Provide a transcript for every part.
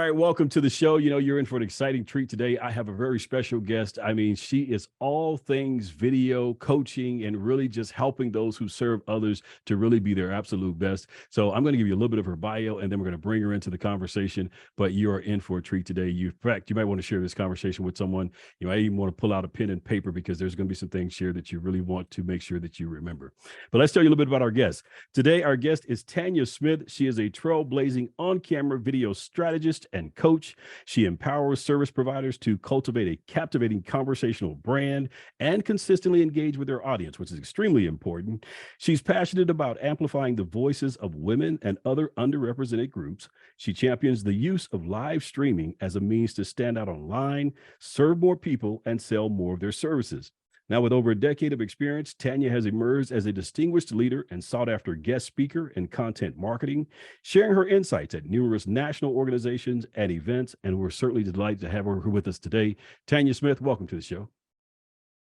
right, welcome to the show. You're in for an exciting treat today. I have a very special guest. I mean, she is all things video coaching and really just helping those who serve others to really be their absolute best. So I'm going to give you a little bit of her bio and then we're going to bring her into the conversation. But you are in for a treat today. In fact, you might want to share this conversation with someone. You might even want to pull out a pen and paper because there's going to be some things here that you really want to make sure that you remember. But let's tell you a little bit about our guest. Today, our guest is Tanya Smith. She is a trailblazing on-camera video strategist and coach. She empowers service providers to cultivate a captivating conversational brand and consistently engage with their audience, which is extremely important. She's passionate about amplifying the voices of women and other underrepresented groups. She champions the use of live streaming as a means to stand out online, serve more people, and sell more of their services. Now, with over a decade of experience, Tanya has emerged as a distinguished leader and sought-after guest speaker in content marketing, sharing her insights at numerous national organizations and events, and we're certainly delighted to have her with us today. Tanya Smith, welcome to the show.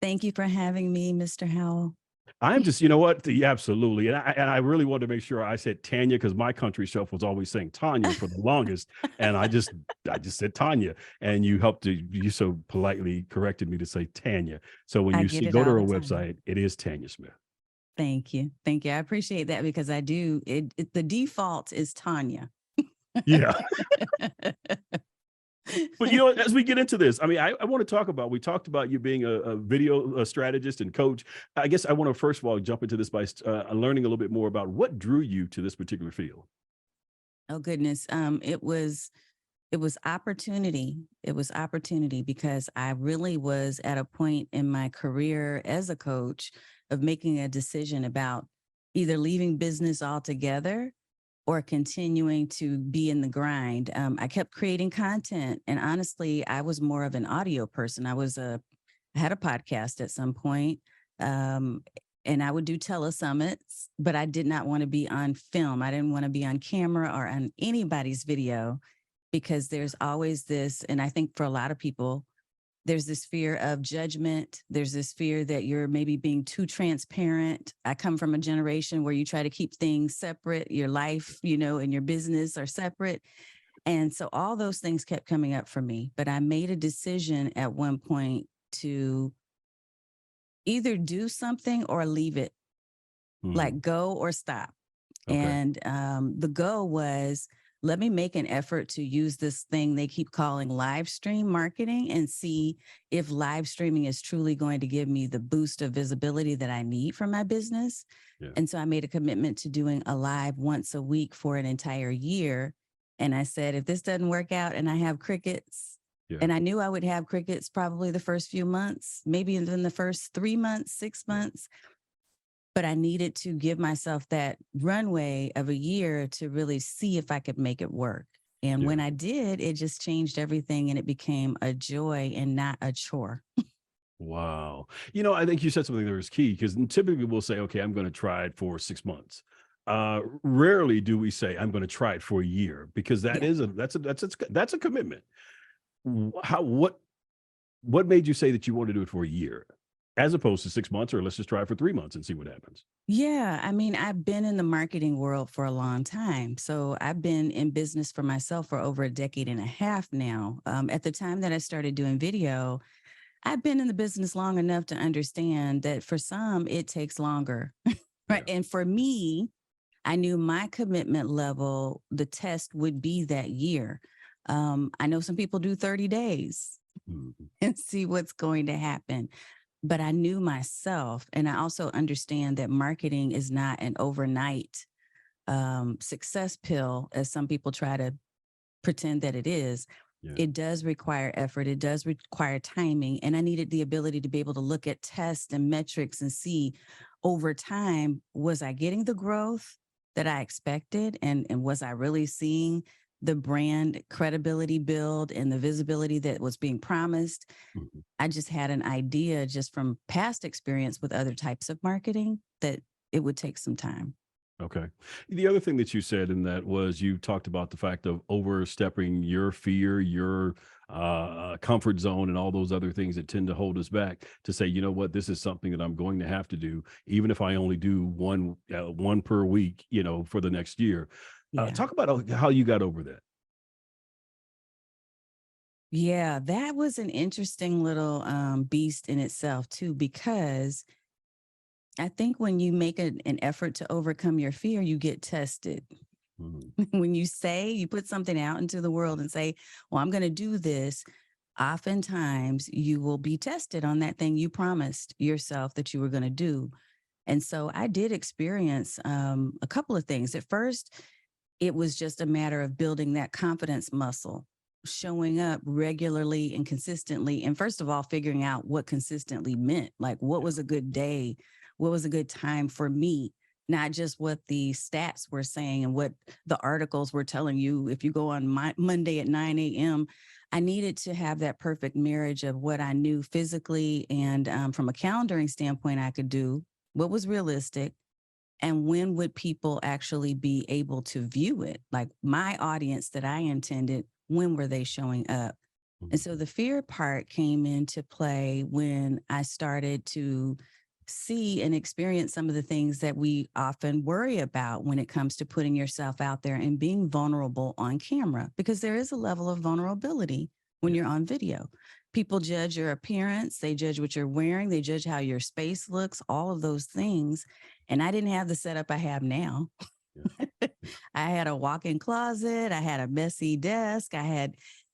Thank you for having me, Mr. Howell. I'm just, you know what? Yeah, absolutely. And I really wanted to make sure I said Tanya because my country shelf was always saying Tanya for the longest. And I just said Tanya. And you so politely corrected me to say Tanya. So when you go to her website, it is Tanya Smith. Thank you. Thank you. I appreciate that because I do. The default is Tanya. Yeah. But as we get into this, I mean, I want to talk about, we talked about you being a video strategist and coach. I guess I want to first of all jump into this by learning a little bit more about what drew you to this particular field. Oh goodness. It was opportunity. It was opportunity because I really was at a point in my career as a coach of making a decision about either leaving business altogether or continuing to be in the grind. I kept creating content. And honestly, I was more of an audio person. I had a podcast at some point, and I would do telesummits, but I did not want to be on film. I didn't want to be on camera or on anybody's video because there's always this, and I think for a lot of people, there's this fear of judgment. There's this fear that you're maybe being too transparent. I come from a generation where you try to keep things separate. Your life, and your business are separate. And so all those things kept coming up for me. But I made a decision at one point to either do something or leave it, like go or stop. Okay. And the go was, let me make an effort to use this thing they keep calling live stream marketing and see if live streaming is truly going to give me the boost of visibility that I need for my business. Yeah. And so I made a commitment to doing a live once a week for an entire year. And I said, if this doesn't work out and I have crickets, and I knew I would have crickets probably the first few months, maybe in the first 3 months, 6 months. But I needed to give myself that runway of a year to really see if I could make it work. And when I did, it just changed everything and it became a joy and not a chore. Wow. I think you said something that was key because typically we'll say, okay, I'm going to try it for 6 months. Rarely do we say I'm going to try it for a year because that's a commitment. What made you say that you want to do it for a year? As opposed to 6 months, or let's just try it for 3 months and see what happens. Yeah. I mean, I've been in the marketing world for a long time. So I've been in business for myself for over a decade and a half now. At the time that I started doing video, I've been in the business long enough to understand that for some, it takes longer. Right. Yeah. And for me, I knew my commitment level, the test would be that year. I know some people do 30 days and see what's going to happen. But I knew myself, and I also understand that marketing is not an overnight success pill, as some people try to pretend that it is. Yeah. It does require effort. It does require timing. And I needed the ability to be able to look at tests and metrics and see over time, was I getting the growth that I expected? And was I really seeing the brand credibility build and the visibility that was being promised? Mm-hmm. I just had an idea just from past experience with other types of marketing that it would take some time. Okay. The other thing that you said in that was you talked about the fact of overstepping your fear, your comfort zone, and all those other things that tend to hold us back to say, you know what, this is something that I'm going to have to do, even if I only do one per week, for the next year. Yeah. Talk about how you got over that. Yeah, that was an interesting little beast in itself too, because I think when you make an effort to overcome your fear, you get tested. Mhm. When you put something out into the world and say, well, I'm going to do this, oftentimes you will be tested on that thing you promised yourself that you were going to do. And so I did experience a couple of things. At first, it was just a matter of building that confidence muscle, showing up regularly and consistently. And first of all, figuring out what consistently meant, like what was a good day, what was a good time for me, not just what the stats were saying and what the articles were telling you. If you go on Monday at 9 a.m., I needed to have that perfect marriage of what I knew physically and from a calendaring standpoint, I could do, what was realistic, and when would people actually be able to view it? Like my audience that I intended, when were they showing up? And Mhm. so the fear part came into play when I started to see and experience some of the things that we often worry about when it comes to putting yourself out there and being vulnerable on camera, because there is a level of vulnerability when Yeah. you're on video. People judge your appearance, they judge what you're wearing, they judge how your space looks, all of those things. And I didn't have the setup I have now. Yeah. Yeah. I had a walk-in closet, I had a messy desk,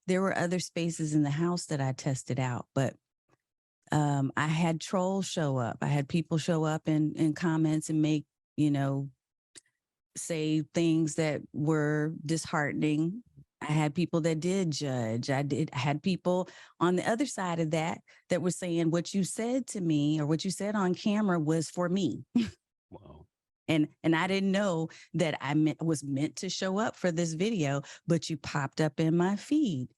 there were other spaces in the house that I tested out, but I had trolls show up. I had people show up in comments and make, you know, say things that were disheartening. I had people that did judge. I had people on the other side of that that were saying what you said to me or what you said on camera was for me. Wow. And I didn't know that was meant to show up for this video, but you popped up in my feed.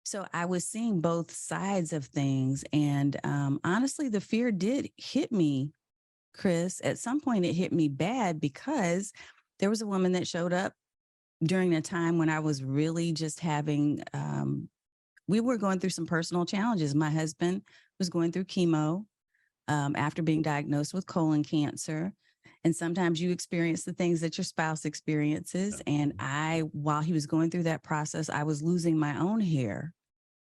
So I was seeing both sides of things. And honestly, the fear did hit me, Chris. At some point, it hit me bad because there was a woman that showed up during a time when I was really just having, we were going through some personal challenges. My husband was going through chemo after being diagnosed with colon cancer. And sometimes you experience the things that your spouse experiences. And Absolutely. while he was going through that process, I was losing my own hair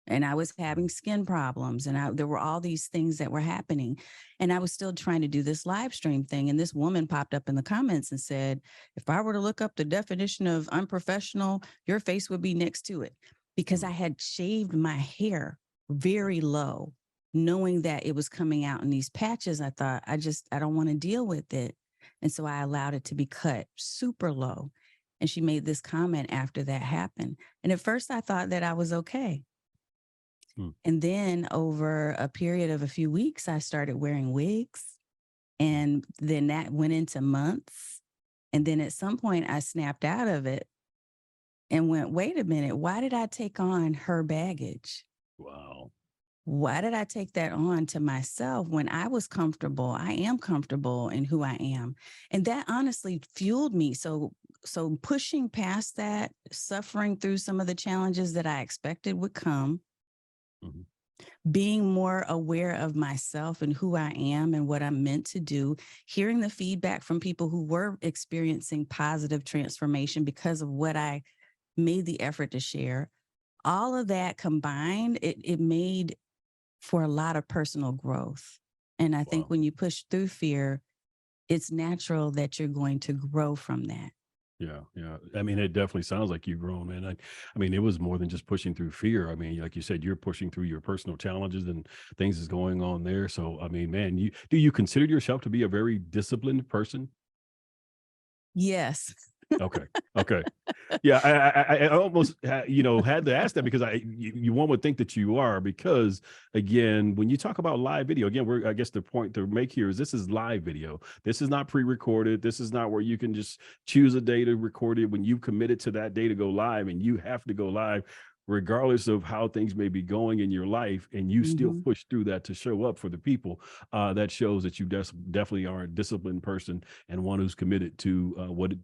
and I was having skin problems and there were all these things that were happening. And I was still trying to do this live stream thing. And this woman popped up in the comments and said, if I were to look up the definition of unprofessional, your face would be next to it, because I Mm. had shaved my hair very low, knowing that it was coming out in these patches. I thought, I don't want to deal with it. And so I allowed it to be cut super low. And she made this comment after that happened. And at first I thought that I was okay. Mm. And then over a period of a few weeks, I started wearing wigs. Mm. And then that went into months. And then at some point, I snapped out of it and went, wait a minute, why did I take on her baggage? Wow. Why did I take that on to myself when I was comfortable? I am comfortable in who I am. And that honestly fueled me. So pushing past that, suffering through some of the challenges that I expected would come, Mhm. being more aware of myself and who I am and what I'm meant to do, hearing the feedback from people who were experiencing positive transformation because of what I made the effort to share. All of that combined, it made for a lot of personal growth. And I think Wow. when you push through fear, it's natural that you're going to grow from that. Yeah, yeah. I mean, it definitely sounds like you've grown, man. I mean, it was more than just pushing through fear. I mean, like you said, you're pushing through your personal challenges and things is going on there. So, I mean, man, you consider yourself to be a very disciplined person? Yes. Okay. Okay. Yeah, I almost had to ask that because one would think that you are, because again, when you talk about live video, again, I guess the point to make here is this is live video. This is not pre-recorded. This is not where you can just choose a day to record it. When you committed to that day to go live, and you have to go live regardless of how things may be going in your life, and you still Hmm. push through that to show up for the people. That shows that you definitely are a disciplined person and one who's committed to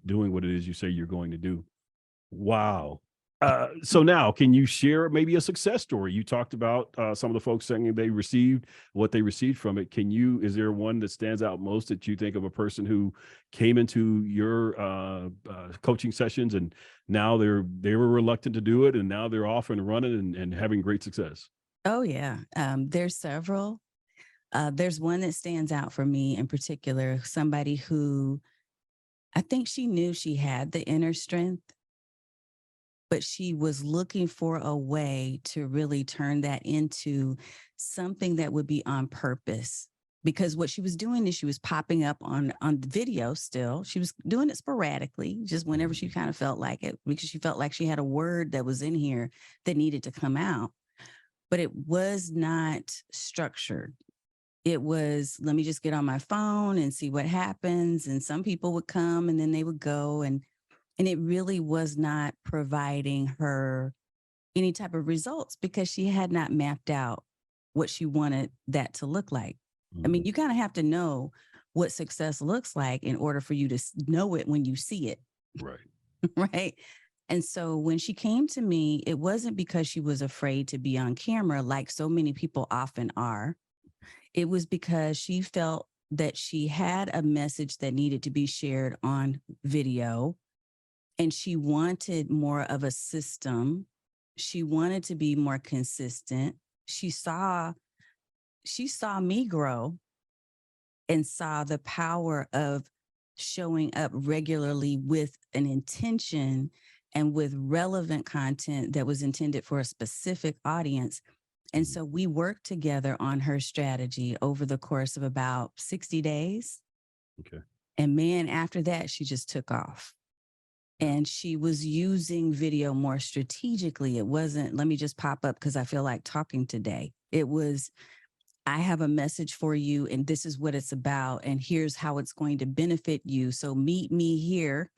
doing what it is you say you're going to do. Wow. So now, can you share maybe a success story? You talked about some of the folks saying they received what they received from it. Is there one that stands out most that you think of a person who came into your coaching sessions and now they were reluctant to do it and now they're off and running and having great success? Oh yeah, there's several. There's one that stands out for me in particular. Somebody who I think she knew she had the inner strength, but she was looking for a way to really turn that into something that would be on purpose. Because what she was doing is she was popping up on the video still. She was doing it sporadically, just whenever she kind of felt like it, because she felt like she had a word that was in here that needed to come out. But it was not structured. It was, let me just get on my phone and see what happens. And some people would come and then they would go. And it really was not providing her any type of results because she had not mapped out what she wanted that to look like. I mean, you kind of have to know what success looks like in order for you to know it when you see it. Right. Right. And so when she came to me, it wasn't because she was afraid to be on camera, like so many people often are. It was because she felt that she had a message that needed to be shared on video, and she wanted more of a system. She wanted to be more consistent. She saw me grow and saw the power of showing up regularly with an intention and with relevant content that was intended for a specific audience. And so we worked together on her strategy over the course of about 60 days. Okay. And man, after that, she just took off. And she was using video more strategically. It wasn't, let me just pop up because I feel like talking today. It was, I have a message for you, and this is what it's about. And here's how it's going to benefit you. So meet me here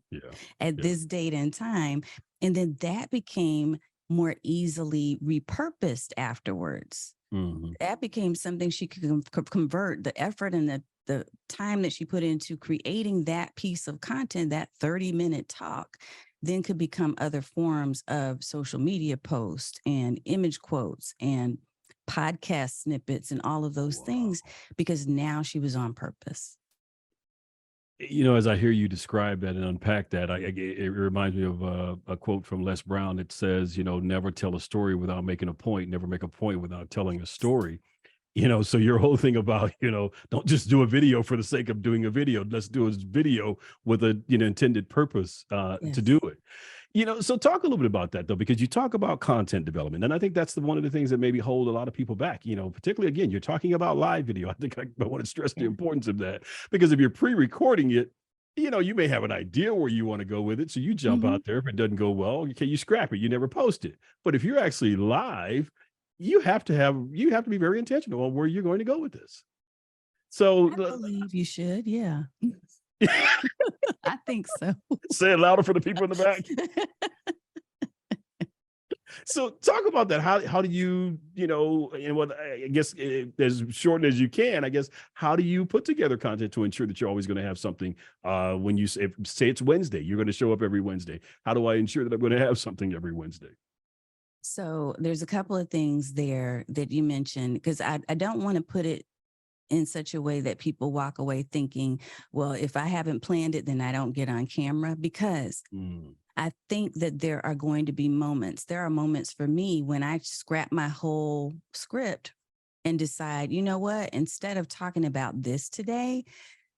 Yeah. at Yeah. this date and time. And then that became more easily repurposed afterwards. That became something she could convert the effort and the time that she put into creating that piece of content, that 30-minute talk, then could become other forms of social media posts and image quotes and podcast snippets and all of those things, because now she was on purpose. As I hear you describe that and unpack that, it reminds me of a quote from Les Brown that says, never tell a story without making a point, never make a point without telling a story. So your whole thing about, don't just do a video for the sake of doing a video. Let's do a video with a, intended purpose to Yes. do it. So talk a little bit about that though, because you talk about content development. And I think that's one of the things that maybe hold a lot of people back, particularly again, you're talking about live video. I think I want to stress the Yeah. importance of that, because if you're pre-recording it, you may have an idea where you want to go with it. So you jump Mhm. out there. If it doesn't go well, okay, you scrap it. You never post it. But if you're actually live, you have to be very intentional on where you're going to go with this. So I believe you should. Yeah. I think so. say it louder for the people in the back. So talk about that. How do you, and what I guess as short as you can, I guess, how do you put together content to ensure that you're always going to have something when you say it's Wednesday, you're going to show up every Wednesday. How do I ensure that I'm going to have something every Wednesday? So there's a couple of things there that you mentioned, because I don't want to put it in such a way that people walk away thinking, well, if I haven't planned it, then I don't get on camera, because I think that there are going to be moments. There are moments for me when I scrap my whole script and decide, you know what, instead of talking about this today,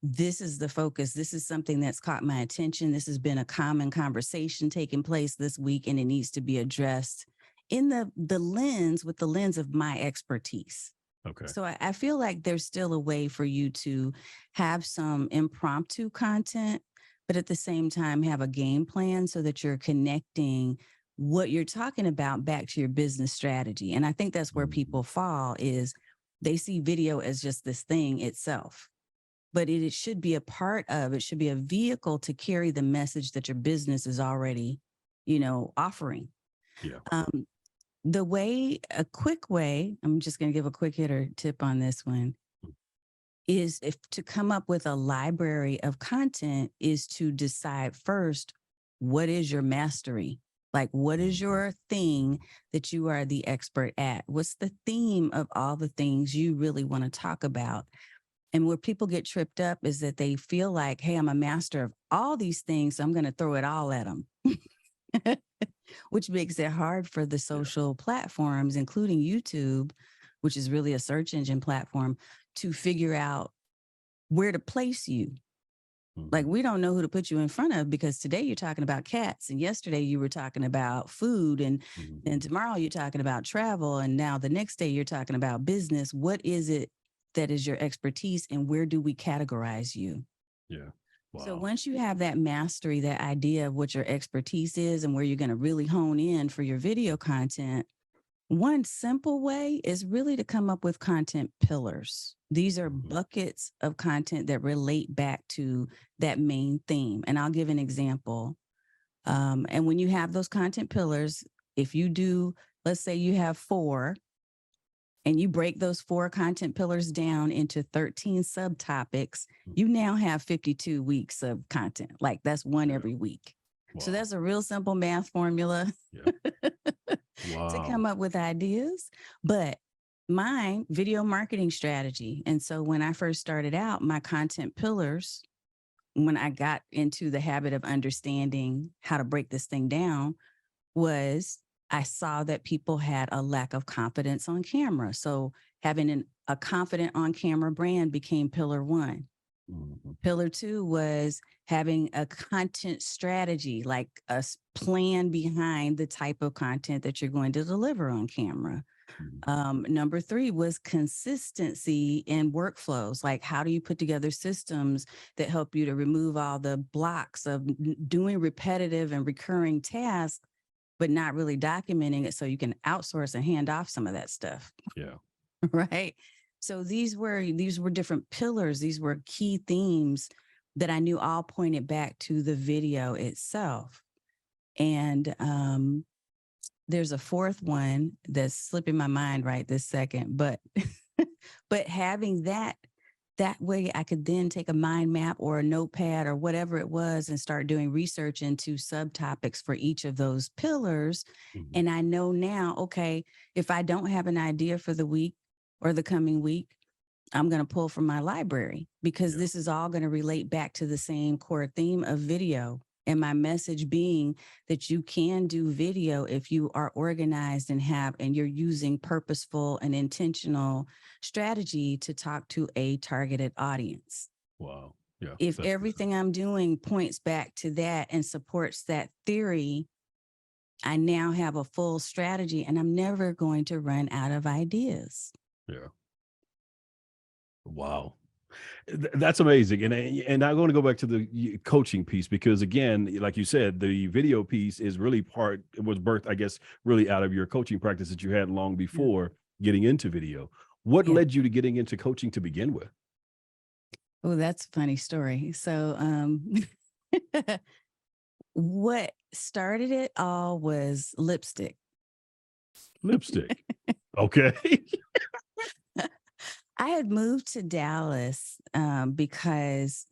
this is the focus. This is something that's caught my attention. This has been a common conversation taking place this week, and it needs to be addressed in the lens, with the lens of my expertise. Okay. So I feel like there's still a way for you to have some impromptu content, but at the same time have a game plan so that you're connecting what you're talking about back to your business strategy. And I think that's where people fall, is they see video as just this thing itself, but it should be a part of, it should be a vehicle to carry the message that your business is already, offering. Yeah. A quick way, I'm just going to give a quick hitter tip on this one, is if to come up with a library of content is to decide first, what is your mastery? Like, what is your thing that you are the expert at? What's the theme of all the things you really want to talk about? And where people get tripped up is that they feel like, hey, I'm a master of all these things, so I'm going to throw it all at them, which makes it hard for the Yeah. social platforms, including YouTube, which is really a search engine platform, to figure out where to place you. Like, Mhm. we don't know who to put you in front of, because today you're talking about cats, and yesterday you were talking about food, and Mhm. tomorrow you're talking about travel, and now the next day you're talking about business. What is it that is your expertise, and where do we categorize you? Yeah. So Wow. once you have that mastery, that idea of what your expertise is and where you're going to really hone in for your video content, one simple way is really to come up with content pillars. These are Mhm. buckets of content that relate back to that main theme. And I'll give an example. And when you have those content pillars, if you do, let's say you have 4, and you break those 4 content pillars down into 13 subtopics, Mm. you now have 52 weeks of content. Like, that's one Yeah. every week. So Wow. that's a real simple math formula Yeah. to Wow. come up with ideas. But mine, video marketing strategy. And so when I first started out, my content pillars, when I got into the habit of understanding how to break this thing down, was I saw that people had a lack of confidence on camera. So having a confident on camera brand became pillar 1. Mhm. Pillar 2 was having a content strategy, like a plan behind the type of content that you're going to deliver on camera. Mhm. Number 3 was consistency in workflows. Like, how do you put together systems that help you to remove all the blocks of doing repetitive and recurring tasks, but not really documenting it so you can outsource and hand off some of that stuff, Yeah. right? So these were different pillars. These were key themes that I knew all pointed back to the video itself. And there's a 4th one that's slipping my mind right this second, but but having that way I could then take a mind map or a notepad or whatever it was and start doing research into subtopics for each of those pillars. Mhm. And I know now, okay, if I don't have an idea for the week or the coming week, I'm going to pull from my library, because Yeah. this is all going to relate back to the same core theme of video. And my message being that you can do video if you are organized and you're using purposeful and intentional strategy to talk to a targeted audience. Wow. Yeah. If That's good. everything I'm doing points back to that and supports that theory, I now have a full strategy and I'm never going to run out of ideas. Yeah. Wow. That's amazing. And I'm going to go back to the coaching piece, because again, like you said, the video piece is really it was birthed, I guess, really out of your coaching practice that you had long Yeah. before getting into video. What Yeah. led you to getting into coaching to begin with? Oh, that's a funny story. So, what started it all was lipstick. Lipstick. Okay. I had moved to Dallas because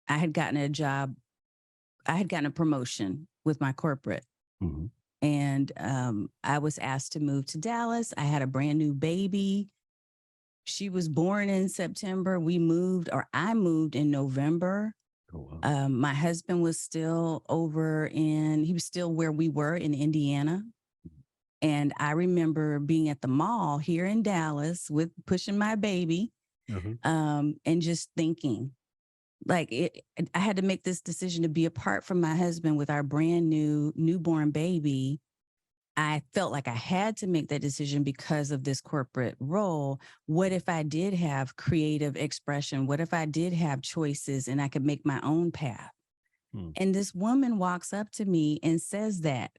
I had gotten a job. I had gotten a promotion with my corporate, Mhm. and I was asked to move to Dallas. I had a brand new baby. She was born in September. I moved in November. Oh, wow. My husband was still he was still where we were in Indiana. And I remember being at the mall here in Dallas with pushing my baby, Mhm. and just thinking, like, I had to make this decision to be apart from my husband with our brand new newborn baby. I felt like I had to make that decision because of this corporate role. What if I did have creative expression? What if I did have choices and I could make my own path? Mm. And this woman walks up to me and says that,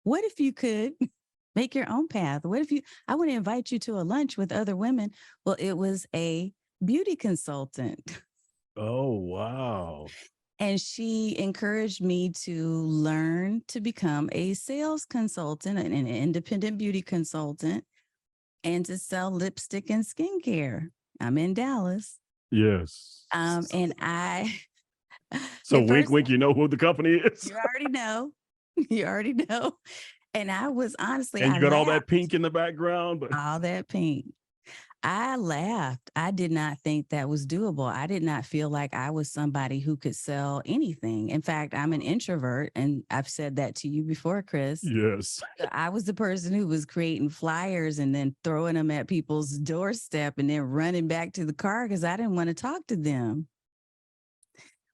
what if you could make your own path? I want to invite you to a lunch with other women. Well, it was a beauty consultant. Oh, wow. And she encouraged me to learn to become a sales consultant and an independent beauty consultant, and to sell lipstick and skincare. I'm in Dallas. Yes. And I, So at wink, first, wink, you know who the company is? you already know. You already know. And I was honestly, And I you got all that laughed, pink in the background, but all that pink. I laughed. I did not think that was doable. I did not feel like I was somebody who could sell anything. In fact, I'm an introvert, and I've said that to you before, Chris. yes. I was the person who was creating flyers and then throwing them at people's doorstep and then running back to the car because I didn't want to talk to them.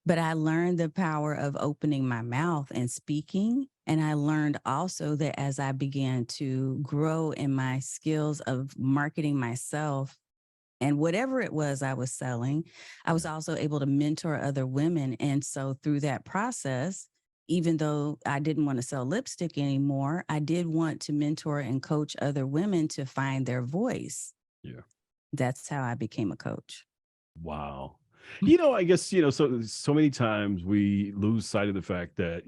But I learned the power of opening my mouth and speaking. And I learned also that as I began to grow in my skills of marketing myself and whatever it was I was selling, I was also able to mentor other women. And so through that process, even though I didn't want to sell lipstick anymore, I did want to mentor and coach other women to find their voice. Yeah. That's how I became a coach. Wow. I guess, so many times we lose sight of the fact that,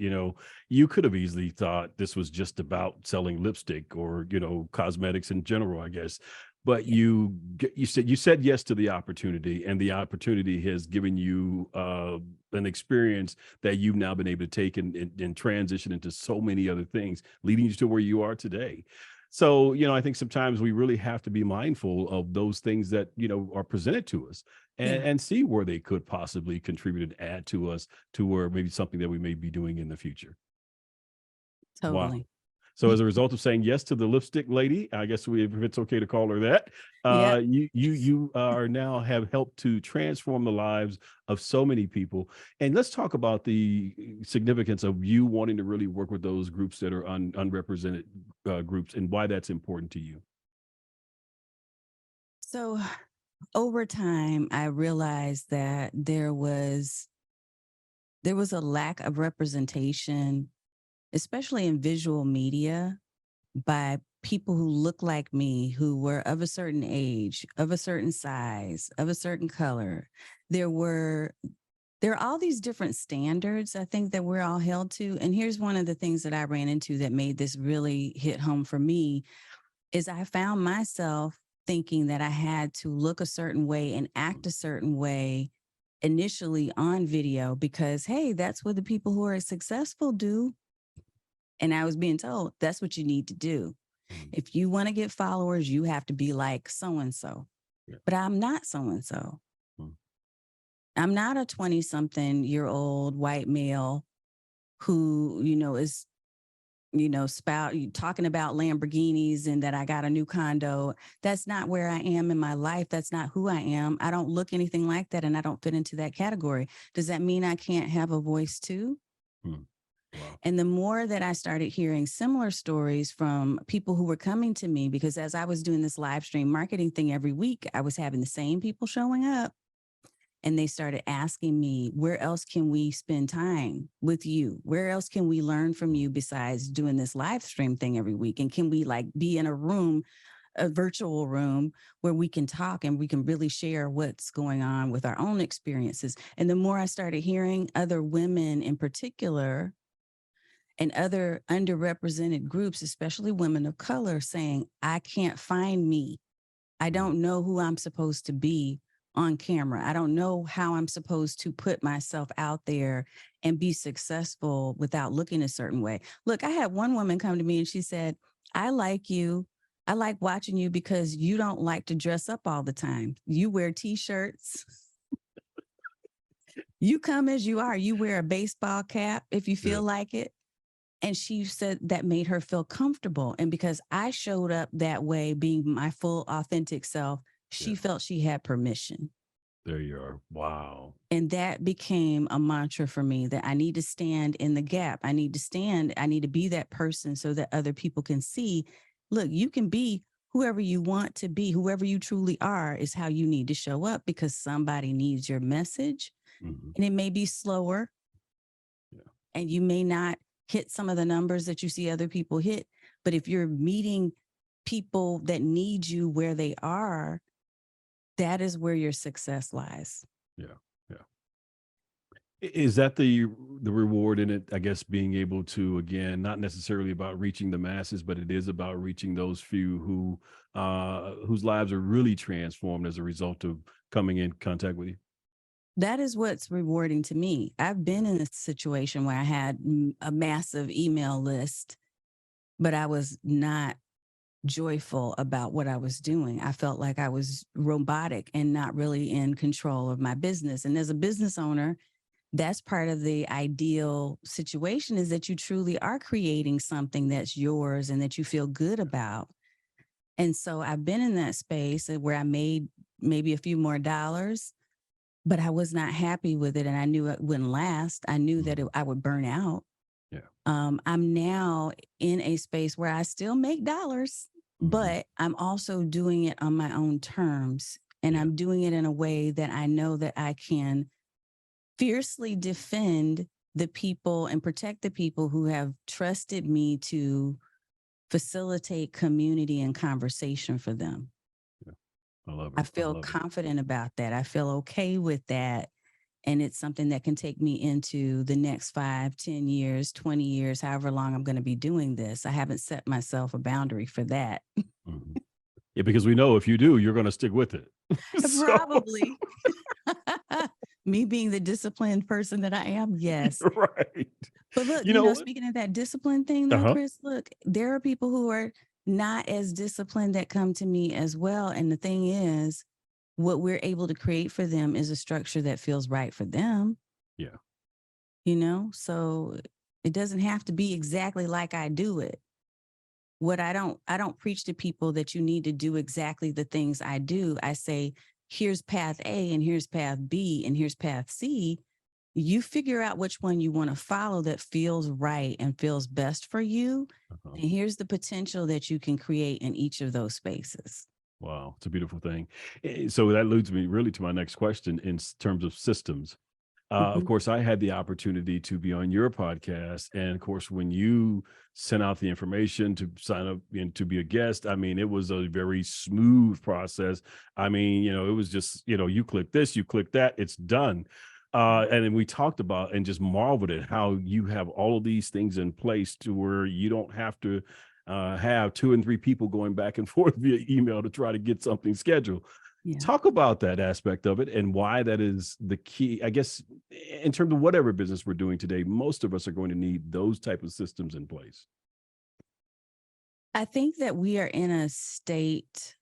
you could have easily thought this was just about selling lipstick or, cosmetics in general, I guess. But Yeah. you said yes to the opportunity, and the opportunity has given you an experience that you've now been able to take and transition into so many other things, leading you to where you are today. So, I think sometimes we really have to be mindful of those things that, are presented to us and, Yeah, and see where they could possibly contribute and add to us to where maybe something that we may be doing in the future. Wow. totally. So as a result of saying yes to the lipstick lady, I guess if it's okay to call her that, Yep. you are now have helped to transform the lives of so many people. And let's talk about the significance of you wanting to really work with those groups that are unrepresented groups and why that's important to you. So over time, I realized that there was a lack of representation, especially in visual media, by people who look like me, who were of a certain age, of a certain size, of a certain color. There were there are all these different standards I think that we're all held to. And here's one of the things that I ran into that made this really hit home for me is I found myself thinking that I had to look a certain way and act a certain way initially on video because, hey, that's what the people who are successful do. And I was being told that's what you need to do. Mm, If you want to get followers, you have to be like so and so. yeah, But I'm not so and so. mm, I'm not a 20-something-year-old white male who, is spout talking about Lamborghinis and that I got a new condo. That's not where I am in my life. That's not who I am. I don't look anything like that and I don't fit into that category. Does that mean I can't have a voice too? mm. Wow. And the more that I started hearing similar stories from people who were coming to me, because as I was doing this live stream marketing thing every week, I was having the same people showing up. And they started asking me, where else can we spend time with you? Where else can we learn from you besides doing this live stream thing every week? And can we like be in a room, a virtual room where we can talk and we can really share what's going on with our own experiences? And the more I started hearing other women in particular and other underrepresented groups, especially women of color, saying, I can't find me. I Mm, don't know who I'm supposed to be on camera. I don't know how I'm supposed to put myself out there and be successful without looking a certain way. Look, I had one woman come to me and she said, I like you. I like watching you because you don't like to dress up all the time. You wear t-shirts. You come as you are. You wear a baseball cap if you yeah, feel like it. And she said that made her feel comfortable. And because I showed up that way, being my full, authentic self, she yeah. felt she had permission. There you are. Wow. And that became a mantra for me that I need to stand in the gap. I need to stand, I need to be that person so that other people can see, look, you can be whoever you want to be, whoever you truly are is how you need to show up because somebody needs your message. Mhm. And it may be slower Yeah. and you may not hit some of the numbers that you see other people hit. But if you're meeting people that need you where they are, that is where your success lies. Yeah. Yeah. Is that the reward in it? I guess being able to, again, not necessarily about reaching the masses, but it is about reaching those few whose lives are really transformed as a result of coming in contact with you. That is what's rewarding to me. I've been in a situation where I had a massive email list, but I was not joyful about what I was doing. I felt like I was robotic and not really in control of my business. And as a business owner, that's part of the ideal situation, is that you truly are creating something that's yours and that you feel good about. And so I've been in that space where I made maybe a few more dollars, but I was not happy with it. And I knew it wouldn't last. I knew that I would burn out. Yeah. I'm now in a space where I still make dollars, but I'm also doing it on my own terms. And I'm doing it in a way that I know that I can fiercely defend the people and protect the people who have trusted me to facilitate community and conversation for them. Yeah. I love I it. I feel love it. confident about that. I feel okay with that. And it's something that can take me into the next 5, 10 years, 20 years, however long I'm going to be doing this. I haven't set myself a boundary for that. Mhm. Yeah, because we know if you do, you're going to stick with it. So, Probably. Me being the disciplined person that I am, yes. right. But look, You know, speaking of that discipline thing though, uh-huh. Chris, look, there are people who are not as disciplined that come to me as well. And the thing is, what we're able to create for them is a structure that feels right for them. Yeah. So it doesn't have to be exactly like I do it. What I don't preach to people that you need to do exactly the things I do. I say, here's path A and here's path B and here's path C. You figure out which one you want to follow that feels right and feels best for you. Uh-huh. And here's the potential that you can create in each of those spaces. Wow, it's a beautiful thing. So that leads me really to my next question in terms of systems. Of Mhm. course, I had the opportunity to be on your podcast. And of course, when you sent out the information to sign up and to be a guest, I mean, it was a very smooth process. I mean, it was just, you click this, you click that, it's done. And then we talked about and just marveled at how you have all of these things in place to where you don't have to have 2 and 3 people going back and forth via email to try to get something scheduled. Yeah. Talk about that aspect of it and why that is the key. I guess in terms of whatever business we're doing today, most of us are going to need those type of systems in place. I think that we are in a state,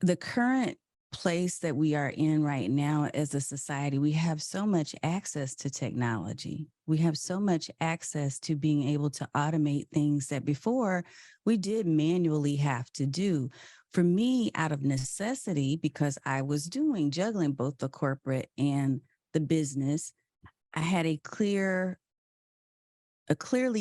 the current place that we are in right now as a society, we have so much access to technology. We have so much access to being able to automate things that before we did manually have to do. For me, out of necessity, because I was juggling both the corporate and the business, I had a clearly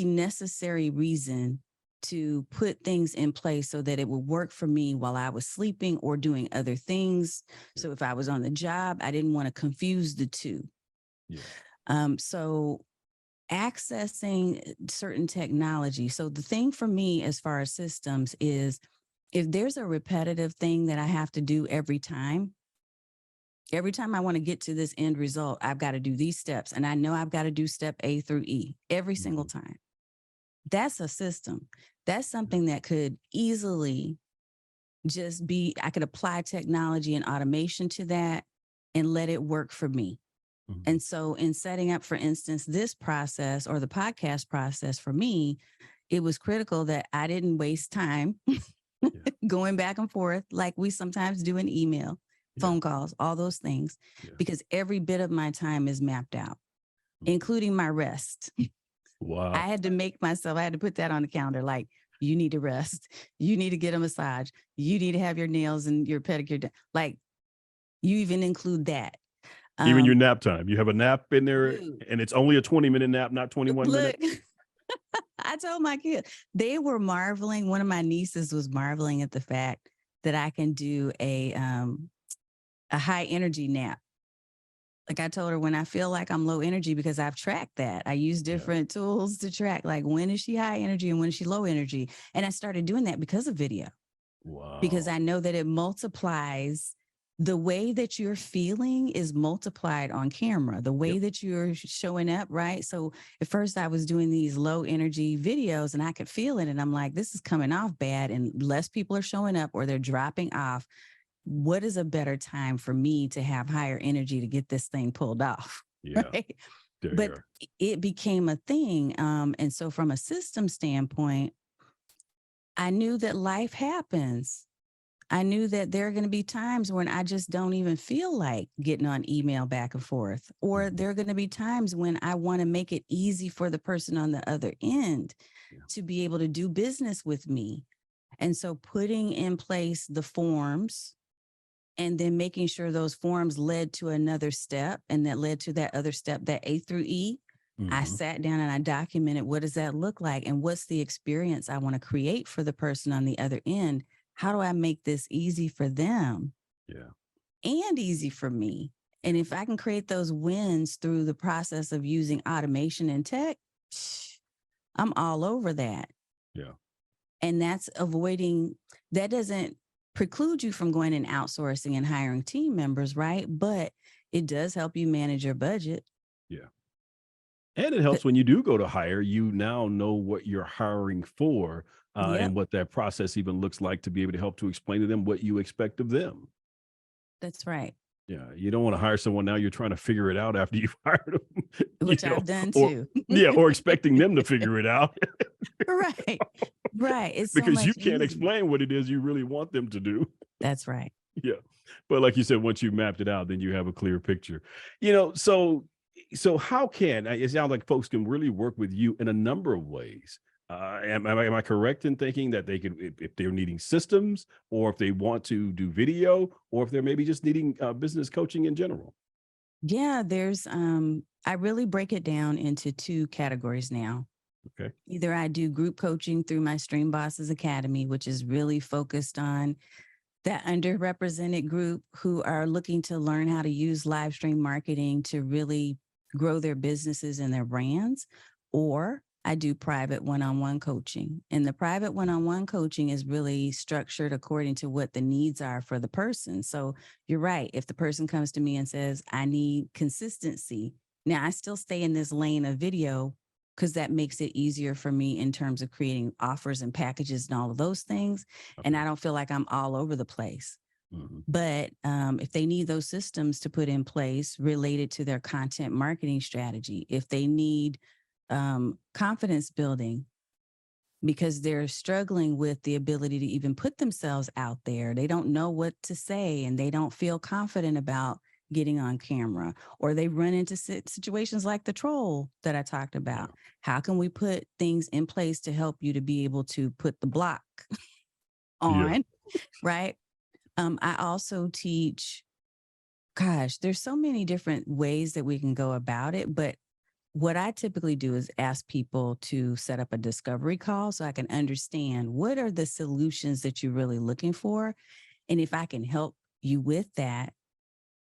necessary reason to put things in place so that it would work for me while I was sleeping or doing other things. So if I was on the job, I didn't want to confuse the two. Yeah. So accessing certain technology. So the thing for me as far as systems is, if there's a repetitive thing that I have to do every time I want to get to this end result, I've got to do these steps. And I know I've got to do step A through E every single time. That's a system. That's something that could easily just be, I could apply technology and automation to that and let it work for me. And so in setting up, for instance, this process or the podcast process for me, it was critical that I didn't waste time going back and forth like we sometimes do in email, phone calls, all those things, because every bit of my time is mapped out, including my rest. Wow. I had to put that on the calendar. Like, you need to rest. You need to get a massage. You need to have your nails and your pedicure done. Like, you even include that. Even your nap time. You have a nap in there Dude, and it's only a 20-minute nap, not 21 look, minutes. I told my kids, they were marveling. One of my nieces was marveling at the fact that I can do a high energy nap. Like, I told her, when I feel like I'm low energy, because I've tracked that. I use different tools to track, like, when is she high energy and when is she low energy? And I started doing that because of video. Wow. Because I know that it multiplies. The way that you're feeling is multiplied on camera, the way that you're showing up, right? So at first I was doing these low energy videos and I could feel it. And I'm like, this is coming off bad and less people are showing up or they're dropping off. what is a better time for me to have higher energy to get this thing pulled off? Yeah. Right. There you But are. it became a thing. And so from a system standpoint, I knew that life happens. I knew that there are going to be times when I just don't even feel like getting on email back and forth, or Mhm. there are going to be times when I want to make it easy for the person on the other end Yeah. to be able to do business with me. And so putting in place the forms and then making sure those forms led to another step and that led to that other step, that A through E. I Mhm. sat down and I documented, what does that look like? And what's the experience I want to create for the person on the other end? How do I make this easy for them Yeah. and easy for me? And if I can create those wins through the process of using automation and tech, I'm all over that. Yeah. And that's avoiding, that doesn't preclude you from going and outsourcing and hiring team members, right? But it does help you manage your budget. Yeah. And it helps when you do go to hire, you now know what you're hiring for, Yep, and what that process even looks like to be able to help to explain to them what you expect of them. that's right. Yeah, you don't want to hire someone now you're trying to figure it out after you've hired them, Which I've done or too. yeah, or expecting them to figure it out Right. Right. It's so because you much can't easier. explain what it is you really want them to do. That's right. Yeah. But like you said, once you mapped it out, then you have a clear picture. So how can it sounds like folks can really work with you in a number of ways. Am I correct in thinking that they can, if they're needing systems, or if they want to do video, or if they're maybe just needing business coaching in general? Yeah, I really break it down into two categories now. Okay. Either I do group coaching through my Stream Bosses Academy, which is really focused on that underrepresented group who are looking to learn how to use live stream marketing to really grow their businesses and their brands. Or I do private one-on-one coaching. And the private one-on-one coaching is really structured according to what the needs are for the person. So you're right. If the person comes to me and says, I need consistency, now I still stay in this lane of video because that makes it easier for me in terms of creating offers and packages and all of those things. And Okay. I don't feel like I'm all over the place. Mhm. But if they need those systems to put in place related to their content marketing strategy, if they need confidence building because they're struggling with the ability to even put themselves out there, they don't know what to say and they don't feel confident about getting on camera, or they run into situations like the troll that I talked Yeah. about. How can we put things in place to help you to be able to put the block Yeah. on, right? I also teach, gosh, there's so many different ways that we can go about it. But what I typically do is ask people to set up a discovery call so I can understand what are the solutions that you're really looking for. And if I can help you with that,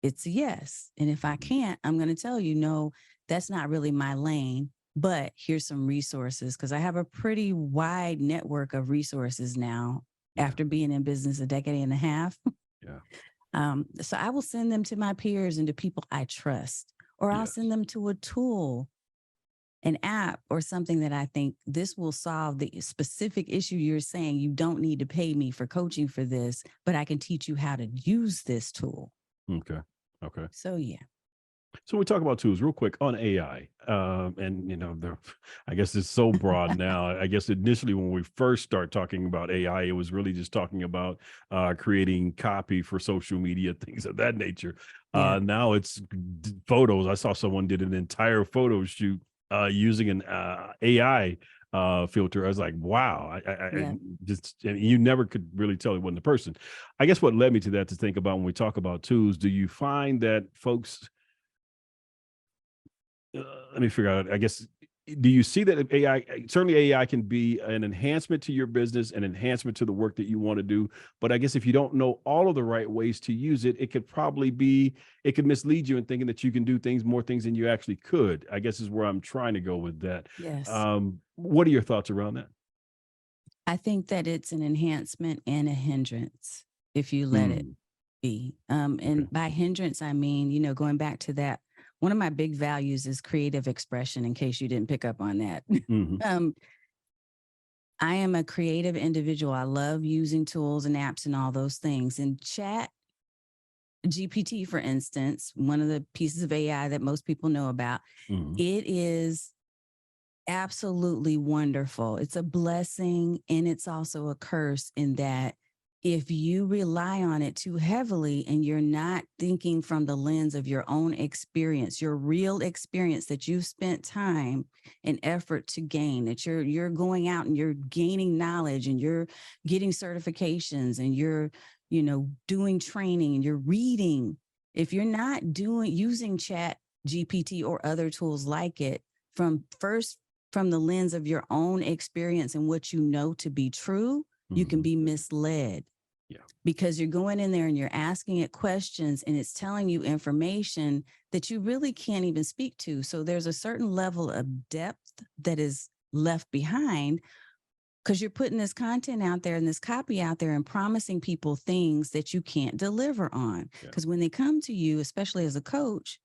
it's a yes. And if I Mhm. can't, I'm going to tell you, no, that's not really my lane. But here's some resources because I have a pretty wide network of resources now Yeah. after being in business a decade and a half. Yeah. So I will send them to my peers and to people I trust, or I'll send Yes. them to a tool, an app, or something that I think this will solve the specific issue you're saying. You don't need to pay me for coaching for this, but I can teach you how to use this tool. Okay. Okay. So yeah, So we talk about tools real quick on AI, and I guess it's so broad now. I guess initially when we first start talking about AI, it was really just talking about creating copy for social media, things of that nature. yeah, Now it's photos. I saw someone did an entire photo shoot using an AI filter. I was like, wow, I yeah. just, and you never could really tell it wasn't the person. I guess what led me to that to think about when we talk about tools, do you find that folks let me figure out. I guess, do you see that AI, certainly AI can be an enhancement to your business, an enhancement to the work that you want to do. But I guess if you don't know all of the right ways to use it, it could mislead you in thinking that you can do more things than you actually could. I guess is where I'm trying to go with that. Yes. What are your thoughts around that? I think that it's an enhancement and a hindrance if you let it Mm, be. okay. And by hindrance, I mean, going back to that, one of my big values is creative expression, in case you didn't pick up on that. Hmm. um, I am a creative individual. I love using tools and apps and all those things. And chat GPT, for instance, one of the pieces of AI that most people know about, Mhm. it is absolutely wonderful. It's a blessing and it's also a curse in that if you rely on it too heavily and you're not thinking from the lens of your own experience, your real experience that you've spent time and effort to gain, that you're going out and you're gaining knowledge and you're getting certifications and you're, doing training and you're reading. If you're not using Chat GPT or other tools like it from the lens of your own experience and what you know to be true, you can Mhm. be misled Yeah. because you're going in there and you're asking it questions and it's telling you information that you really can't even speak to. So there's a certain level of depth that is left behind because you're putting this content out there and this copy out there and promising people things that you can't deliver on. Yeah. Because when they come to you, especially as a coach,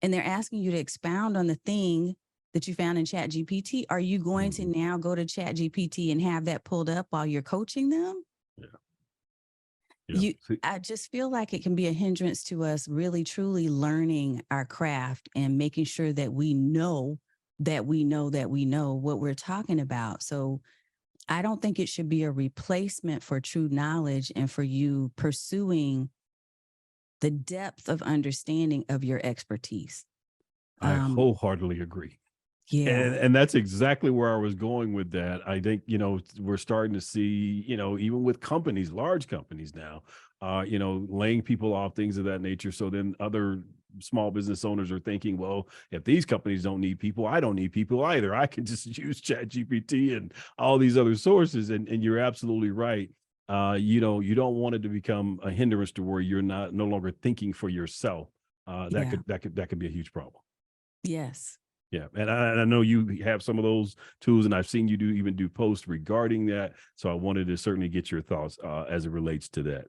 and they're asking you to expound on the thing that you found in Chat GPT, are you going to Mhm. now go to Chat GPT and have that pulled up while you're coaching them? Yeah. Yeah. See, I just feel like it can be a hindrance to us really truly learning our craft and making sure that we know that we know that we know what we're talking about. So I don't think it should be a replacement for true knowledge and for you pursuing the depth of understanding of your expertise. I Um, wholeheartedly agree. And yeah. and that's exactly where I was going with that. I think, we're starting to see, even with companies, large companies now, laying people off, things of that nature. So then other small business owners are thinking, well, if these companies don't need people, I don't need people either. I can just use Chat GPT and all these other sources. And you're absolutely right. You don't want it to become a hindrance to where you're no longer thinking for yourself. That Yeah. could be a huge problem. Yes. Yeah, and I know you have some of those tools, and I've seen you even do posts regarding that. So I wanted to certainly get your thoughts as it relates to that.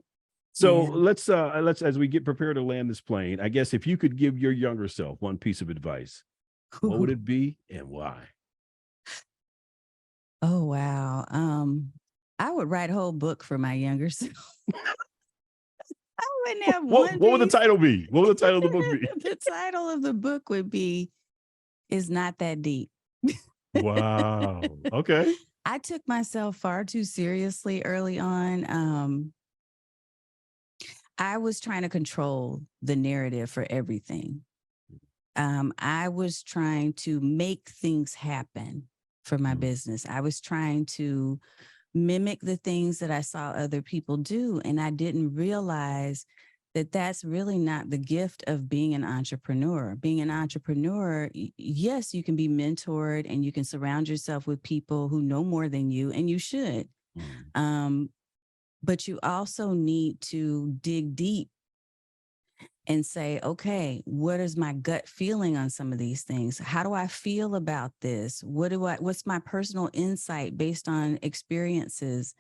So Yeah. let's as we get prepared to land this plane, I guess if you could give your younger self one piece of advice, what would it be and why? Oh wow. I would write a whole book for my younger self. I wouldn't have one What would the piece. title be? What would the title of the book be? The title of the book would be Is Not That Deep. Wow. Okay. I took myself far too seriously early on. I was trying to control the narrative for everything. I was trying to make things happen for my Mm, business. I was trying to mimic the things that I saw other people do. And I didn't realize that that's really not the gift of being an entrepreneur. Being an entrepreneur, yes, you can be mentored and you can surround yourself with people who know more than you, and you should. mm, Um, but you also need to dig deep and say, okay, what is my gut feeling on some of these things? How do I feel about this? What's my personal insight based on experiences?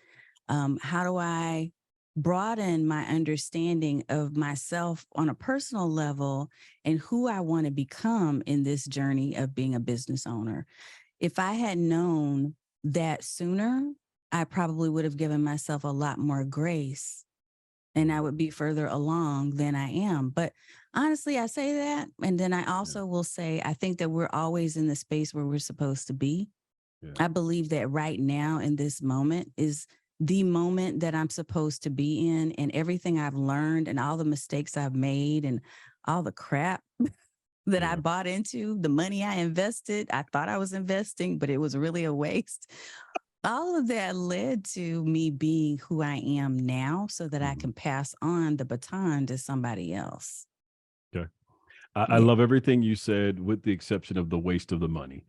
How do I broaden my understanding of myself on a personal level and who I want to become in this journey of being a business owner? If I had known that sooner, I probably would have given myself a lot more grace and I mm. would be further along than I am. But honestly, I say that. And then I Yeah, also will say, I think that we're always in the space where we're supposed to be. yeah, I believe that right now in this moment is the moment that I'm supposed to be in, and everything I've learned and all the mistakes I've made and all the crap that I yeah. bought into, the money I invested, I thought I was investing, but it was really a waste. All of that led to me being who I am now so that I Mhm. can pass on the baton to somebody else. Okay. I Yeah. love everything you said, with the exception of the waste of the money.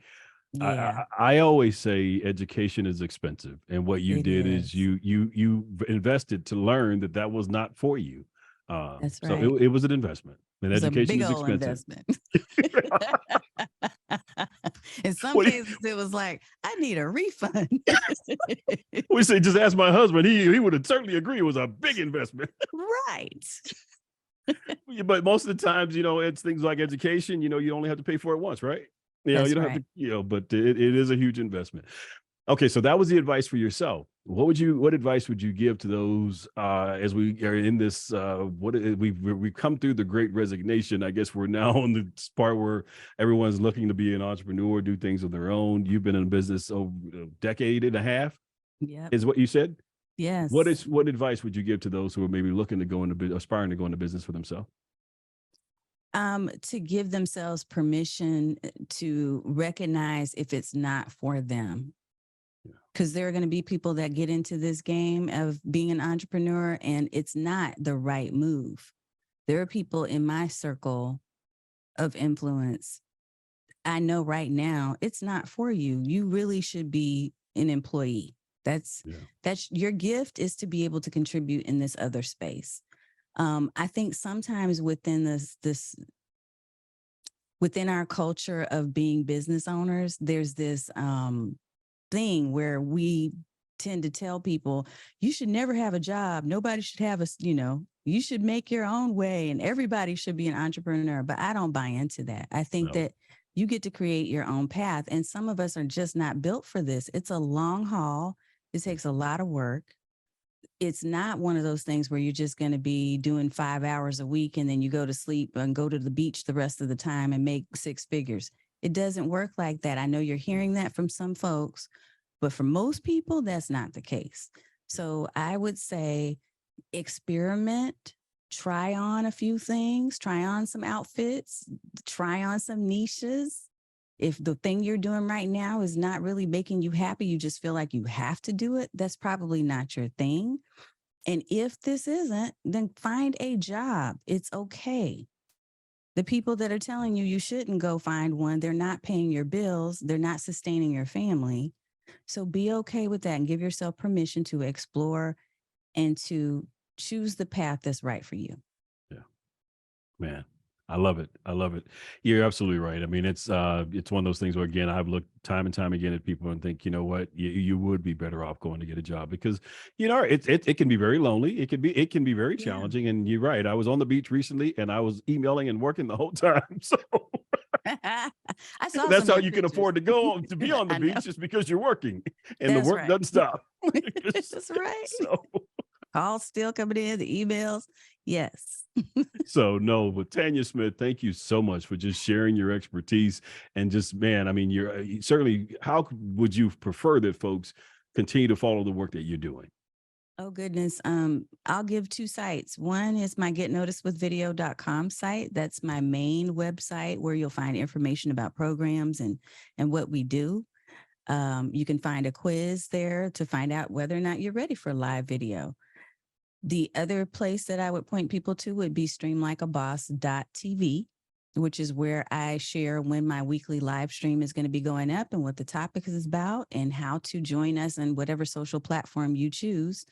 I, Yeah, I I always say education is expensive, and what you it did is is. you invested to learn that that was not for you. That's So right. it was an investment, and It's a education big is old expensive. investment. In some What do you, cases, it was like, I need a refund. we say? Just ask my husband. He would have certainly agree it was a big investment. Right. Yeah, but most of the times, it's things like education. You only have to pay for it once, right? You That's don't have right. to. But it is a huge investment. Okay, so that was the advice for yourself. What advice would you give to those as we are in this we've come through the great resignation. I guess we're now on the part where everyone's looking to be an entrepreneur, do things of their own. You've been in business over a decade and a half, Yep. is what you said. Yes. What advice would you give to those who are maybe looking to go into aspiring to go into business for themselves? To give themselves permission to recognize if it's not for them. Yeah. Because there are going to be people that get into this game of being an entrepreneur and it's not the right move. There are people in my circle of influence. I know right now it's not for you. You really should be an employee. That's Yeah. that's your gift, is to be able to contribute in this other space. I think sometimes within our culture of being business owners, there's this thing where we tend to tell people, you should never have a job. Nobody should have you should make your own way and everybody should be an entrepreneur. But I don't buy into that. I think No. that you get to create your own path. And some of us are just not built for this. It's a long haul. It takes a lot of work. It's not one of those things where you're just going to be doing 5 hours a week and then you go to sleep and go to the beach the rest of the time and make 6 figures. It doesn't work like that. I know you're hearing that from some folks, but for most people, that's not the case. So I would say experiment, try on a few things, try on some outfits, try on some niches. If the thing you're doing right now is not really making you happy, you just feel like you have to do it, that's probably not your thing. And if this isn't, then find a job. It's okay. The people that are telling you you shouldn't go find one, they're not paying your bills, they're not sustaining your family. So be okay with that and give yourself permission to explore and to choose the path that's right for you. Yeah. Man, I love it. I love it. You're absolutely right. I mean, it's one of those things where again, I've looked time and time again at people and think, you know what, you would be better off going to get a job because, it can be very lonely. It can be very Yeah. challenging. And you're right. I was on the beach recently and I was emailing and working the whole time. So I saw that's some of how your you can pictures. afford to go to be on the I know. beach, just because you're working and the That's work right. doesn't stop. That's right. So Calls still coming in, the emails. Yes. So no, but Tanya Smith, thank you so much for just sharing your expertise and just, man, I mean, you're certainly, would you prefer that folks continue to follow the work that you're doing? Oh goodness. I'll give 2 sites. One is my getnoticedwithvideo.com site. That's my main website where you'll find information about programs and what we do. You can find a quiz there to find out whether or not you're ready for live video. The other place that I would point people to would be streamlikeaboss.tv, which is where I share when my weekly live stream is going to be going up and what the topic is about and how to join us on whatever social platform you choose.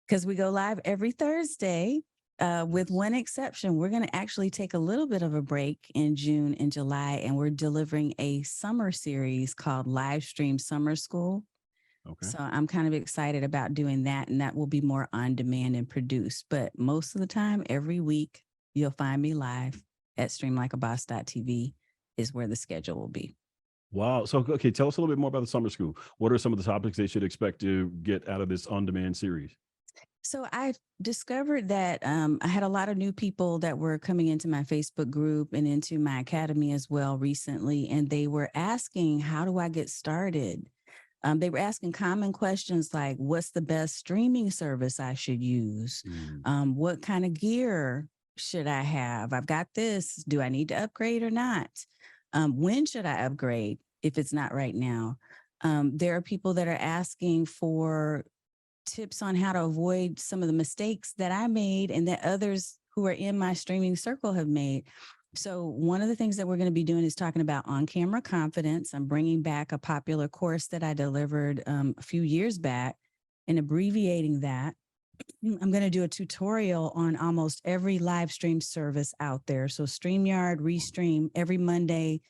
Because we go live every Thursday, with one exception. We're going to actually take a little bit of a break in June and July, and we're delivering a summer series called Live Stream Summer School. Okay. So I'm kind of excited about doing that, and that will be more on demand and produced. But most of the time, every week, you'll find me live at streamlikeaboss.tv is where the schedule will be. Wow. So, okay, tell us a little bit more about the summer school. What are some of the topics they should expect to get out of this on-demand series? So I discovered that I had a lot of new people that were coming into my Facebook group and into my academy as well recently, and they were asking, how do I get started? They were asking common questions like, what's the best streaming service I should use? Mm. What kind of gear should I have? I've got this. Do I need to upgrade or not? When should I upgrade if it's not right now? There are people that are asking for tips on how to avoid some of the mistakes that I made and that others who are in my streaming circle have made. So one of the things that we're going to be doing is talking about on-camera confidence. I'm bringing back a popular course that I delivered a few years back and abbreviating that. I'm going to do a tutorial on almost every live stream service out there. So StreamYard, Restream, every Monday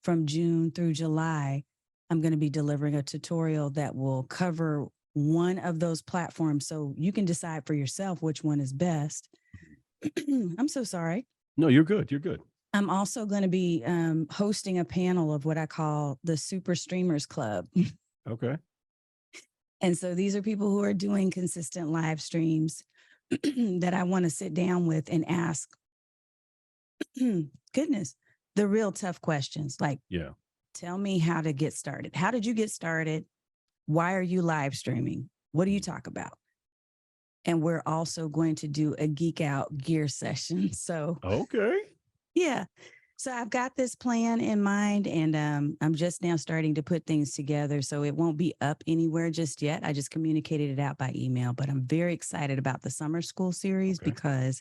from June through July, I'm going to be delivering a tutorial that will cover one of those platforms so you can decide for yourself which one is best. I'm so sorry. No, you're good. You're good. I'm also going to be hosting a panel of what I call the Super Streamers Club. Okay. And so these are people who are doing consistent live streams that I want to sit down with and ask, goodness, the real tough questions. Like, Yeah. tell me how to get started. How did you get started? Why are you live streaming? What do you talk about? And we're also going to do a geek out gear session. So, Okay. yeah. So I've got this plan in mind, and I'm just now starting to put things together. So it won't be up anywhere just yet. I just communicated it out by email, but I'm very excited about the summer school series Okay. because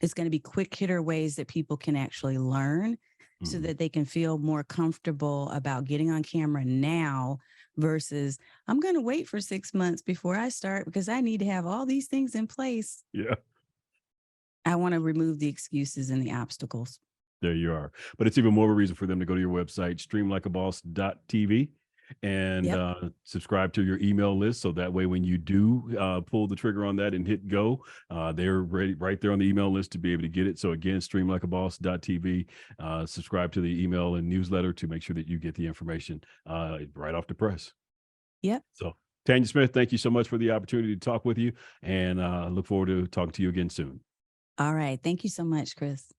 it's going to be quick hitter ways that people can actually learn so Mhm. that they can feel more comfortable about getting on camera now versus I'm going to wait for 6 months before I start because I need to have all these things in place. Yeah. I want to remove the excuses and the obstacles. There you are. But it's even more of a reason for them to go to your website, streamlikeaboss.tv, and Yep. subscribe to your email list. So that way, when you do pull the trigger on that and hit go, they're ready right there on the email list to be able to get it. So again, streamlikeaboss.tv, subscribe to the email and newsletter to make sure that you get the information right off the press. Yep. So Tanya Smith, thank you so much for the opportunity to talk with you, and look forward to talking to you again soon. All right. Thank you so much, Chris.